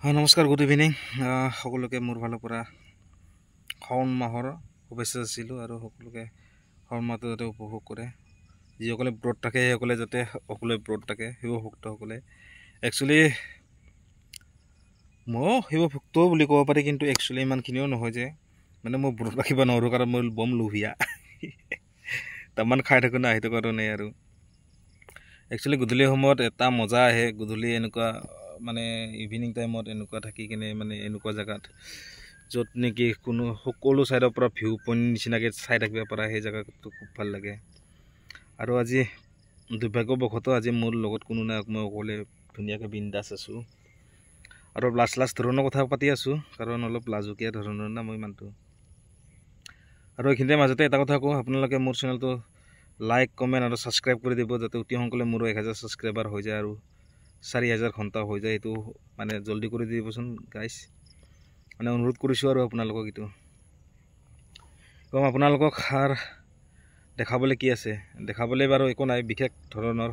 নমস্কাৰ, good evening সকলোকে মোৰ ফালৰ পৰা শাওণ মাহৰ শুভেচ্ছা যাচিলোঁ আৰু সকলোকে শাওণ মাহটো যাতে উপভোগ কৰে। যিসকলে ব্ৰত থাকে সেইসকলে যাতে সকলোৱে ব্ৰত থাকে, শিৱভক্তসকলে। একচুৱেলি ময়ো শিৱভক্ত বুলি ক'ব পাৰি, কিন্তু একচুৱেলি ইমানখিনিও নহয় যে মানে মই ব্ৰত ৰাখিব নোৱাৰোঁ, কাৰণ মই বম লোভিয়া তাৰমান খাই থাকোঁ না, সেইটো কাৰণে আৰু একচুৱেলি গধূলি সময়ত এটা মজা আহে। গধূলি এনেকুৱা মানে ইভিনিং টাইমত এনেকুৱা থাকি কিনে মানে এনেকুৱা জেগাত য'ত নেকি কোনো সকলো ছাইডৰ পৰা ভিউ পইণ্ট নিচিনাকৈ চাই থাকিব পৰা, সেই জেগাটো খুব ভাল লাগে। আৰু আজি দুৰ্ভাগ্যবশতঃ আজি মোৰ লগত কোনো নাই, মই অকলে ধুনীয়াকৈ বিন্দাছ আছোঁ আৰু লাজ ধৰণৰ কথা পাতি আছোঁ, কাৰণ অলপ লাজুকীয়া ধৰণৰ না মই মানুহটো। আৰু এইখিনিতে মাজতে এটা কথা কওঁ, আপোনালোকে মোৰ চেনেলটো লাইক, কমেণ্ট আৰু ছাবস্ক্ৰাইব কৰি দিব, যাতে অতি সোনকালে মোৰো 1000 ছাবস্ক্ৰাইবাৰ হৈ যায় আৰু 4000 ঘণ্টা হৈ যায়। এইটো মানে জলদি কৰি দিবচোন গাইজ, মানে অনুৰোধ কৰিছোঁ আৰু আপোনালোকক। এইটো কম আপোনালোকক আৰু দেখাবলৈ কি আছে, দেখাবলৈ বাৰু একো নাই বিশেষ ধৰণৰ।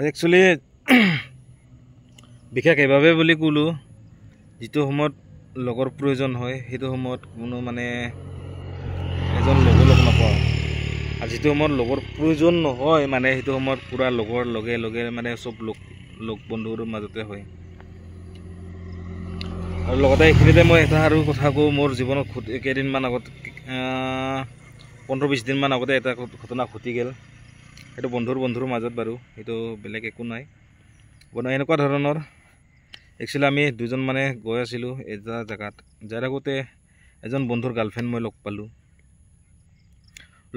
একচুৱেলি বিশেষ এইভাৱে বুলি ক'লোঁ, যিটো সময়ত লগৰ প্ৰয়োজন হয় সেইটো সময়ত কোনো মানে এজন লগ নাপাওঁ, আৰু যিটো সময়ত লগৰ প্ৰয়োজন নহয় মানে সেইটো সময়ত পূৰা লগৰ লগে মানে চব লগ বন্ধুৰ মাজতে হয়। আৰু লগতে এইখিনিতে মই এটা আৰু কথা কওঁ, মোৰ জীৱনত কেইদিনমান আগত 15-20 দিনমান আগতে এটা ঘটনা ঘটি গ'ল। সেইটো বন্ধুৰ মাজত বাৰু, সেইটো বেলেগ একো নাই। এনেকুৱা ধৰণৰ একচুৱেলি আমি দুজন মানে গৈ আছিলোঁ এটা জেগাত, যাই থাকোঁতে এজন বন্ধুৰ গাৰ্লফ্ৰেণ্ড মই লগ পালোঁ।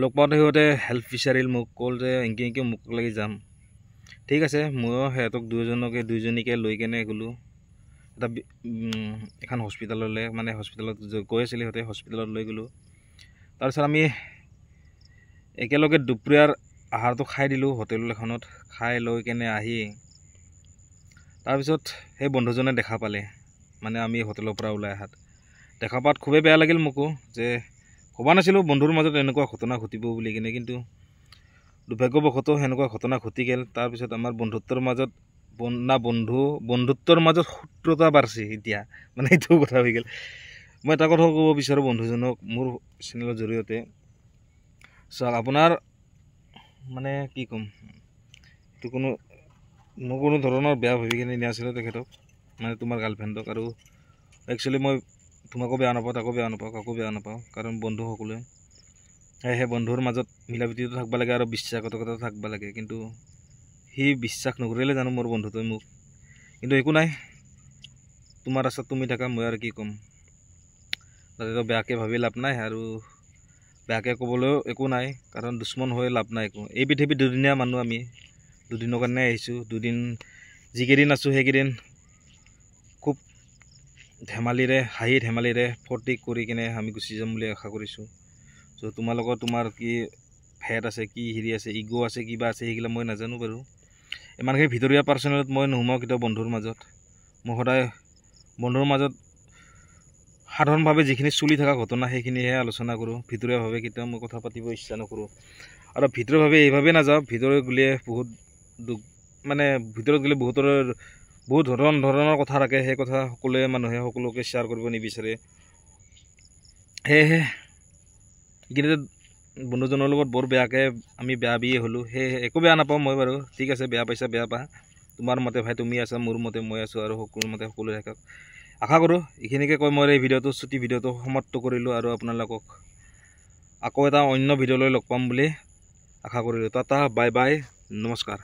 লগ পাওঁতে সিহঁতে হেল্প বিচাৰিল মোক, ক'ল যে এংকি মোক লাগি যাম। ঠিক আছে, ময়ো সিহঁতক দুইজনীকে লৈ কেনে গ'লোঁ এটা এখন হস্পিটেললৈ, মানে হস্পিটেলত গৈ আছিলে সিহঁতে, হস্পিটেলত লৈ গ'লোঁ। তাৰপিছত আমি একেলগে দুপৰীয়াৰ আহাৰটো খাই দিলোঁ হোটেল এখনত, খাই লৈ কেনে আহি তাৰপিছত সেই বন্ধুজনে দেখা পালে, মানে আমি হোটেলৰ পৰা ওলাই অহাত দেখা পোৱাত খুবেই বেয়া লাগিল মোকো, যে ভবা নাছিলোঁ বন্ধুৰ মাজত এনেকুৱা ঘটনা ঘটিব বুলি কিনে, কিন্তু দুৰ্ভাগ্যবশতঃ সেনেকুৱা ঘটনা ঘটি গ'ল। তাৰপিছত আমাৰ বন্ধুত্বৰ মাজত শত্ৰুতা বাঢ়ছে এতিয়া, মানে এইটো কথা হৈ গ'ল। মই এটা কথা ক'ব বিচাৰোঁ বন্ধুজনক মোৰ চেনেলৰ জৰিয়তে, চাওক আপোনাৰ মানে কি ক'ম, এইটো কোনো ধৰণৰ বেয়া ভাবি কিনে নিয়াছিলোঁ তেখেতক, মানে তোমাৰ গাৰ্লফ্ৰেণ্ডক। আৰু একচুৱেলি মই তোমাকো বেয়া নাপাওঁ, তাকো বেয়া নাপাওঁ, কাকো বেয়া নাপাওঁ, কাৰণ বন্ধু সকলোৱে সেই বন্ধুৰ মাজত মিলা প্ৰীতিটো থাকিব লাগে আৰু বিশ্বাসঘাতকতা থাকিব লাগে। কিন্তু সি বিশ্বাস নকৰিলে জানো মোৰ বন্ধুটোৱে মোক, কিন্তু একো নাই, তোমাৰ ৰাস্তাত তুমি থাকা, মই আৰু কি ক'ম। তাতেতো বেয়াকৈ ভাবি লাভ নাই আৰু বেয়াকৈ ক'বলৈও একো নাই, কাৰণ দুশ্মন হৈ লাভ নাই একো। এই পৃথিৱীত দুদিনীয়া মানুহ, আমি দুদিনৰ কাৰণে আহিছোঁ। যিকেইদিন আছোঁ সেইকেইদিন খুব ধেমালিৰে, হাঁহি ধেমালিৰে ফূৰ্তি কৰি কিনে আমি গুচি যাম বুলি আশা কৰিছোঁ। চ' তোমাৰ কি ফেট আছে, কি হেৰি আছে, ইগ' আছে, কিবা আছে, সেইবিলাক মই নাজানো বাৰু। ইমানখিনি ভিতৰীয়া পাৰ্চনেলত মই নোসোমাওঁ কেতিয়াও বন্ধুৰ মাজত। মই সদায় বন্ধুৰ মাজত সাধাৰণভাৱে যিখিনি চলি থকা ঘটনা সেইখিনিহে আলোচনা কৰোঁ। ভিতৰীয়াভাৱে কেতিয়াও মই কথা পাতিব ইচ্ছা নকৰোঁ, আৰু ভিতৰভাৱে এইভাৱে নাযাওঁ, ভিতৰত গ'লে ভিতৰত গ'লে বহুত ধৰণৰ কথা থাকে, সেই কথা সকলোকে শ্বেয়াৰ কৰিব নিবিচাৰে। সেয়েহে কিন্তু বন্ধুজনৰ লগত বৰ বেয়াকৈ আমি বেয়া হ'লোঁ। সেয়েহে একো বেয়া নাপাওঁ মই বাৰু, ঠিক আছে, বেয়া পাইছা বেয়া পা, তোমাৰ মতে ভাই তুমি আছা, মোৰ মতে মই আছোঁ, আৰু সকলোৰ মতে সকলোৱে থাকক। আশা কৰোঁ এইখিনিকে কৈ মই এই ছুটি ভিডিঅ'টো সমাপ্ত কৰিলোঁ, আৰু আপোনালোকক আকৌ এটা অন্য ভিডিঅ'লৈ লগ পাম বুলি আশা কৰিলোঁ। টাটা, বাই বাই, নমস্কাৰ।